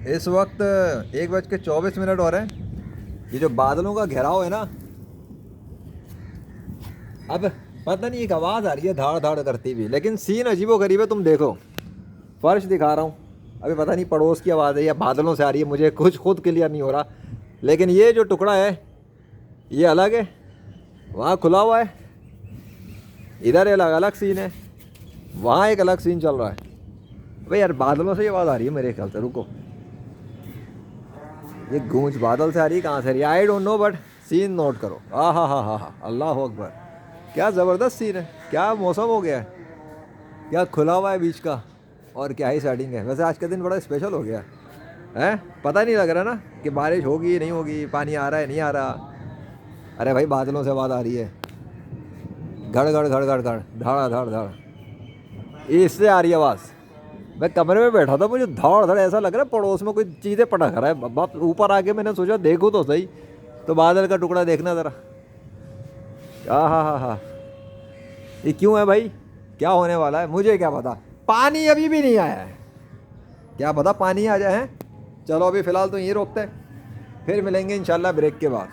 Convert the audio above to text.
इस वक्त 1:24 हो रहे हैं। ये जो बादलों का घेराव है ना, अब पता नहीं एक आवाज़ आ रही है धाड़ धाड़ करती हुई, लेकिन सीन अजीबो गरीब है। तुम देखो, फर्श दिखा रहा हूँ, अभी पता नहीं पड़ोस की आवाज़ है या बादलों से आ रही है, मुझे कुछ खुद क्लियर नहीं हो रहा। लेकिन ये जो टुकड़ा है ये अलग है, वहाँ खुला हुआ है, इधर अलग अलग सीन है, वहाँ एक अलग सीन चल रहा है। भाई यार बादलों से ये आवाज़ आ रही है मेरे ख्याल से, रुको, ये गूंज बादल से आ रही है, कहाँ से आ रही है I don't know, but scene note करो। हा, अल्लाह अकबर, क्या ज़बरदस्त सीन है, क्या मौसम हो गया है, क्या खुला हुआ है बीच का, और क्या ही सेटिंग है। वैसे आज का दिन बड़ा स्पेशल हो गया है, पता नहीं लग रहा ना कि बारिश होगी नहीं होगी, पानी आ रहा है नहीं आ रहा। अरे भाई बादलों से आवाज़ आ रही है, घड़ घड़ घड़ घड़ घड़, धाड़ा धाड़ धाड़, इससे आ रही है आवाज़। मैं कमरे में बैठा था, मुझे धाड़ धड़ ऐसा लग रहा है पड़ोस में कोई चीज़ें पटक रहा है। बाप ऊपर आके मैंने सोचा देखूँ तो सही, तो बादल का टुकड़ा देखना ज़रा। हा, ये क्यों है भाई, क्या होने वाला है मुझे क्या पता। पानी अभी भी नहीं आया है, क्या पता पानी आ जाए। हैं चलो अभी फ़िलहाल तो यहीं रोकते हैं, फिर मिलेंगे इंशाल्लाह ब्रेक के बाद।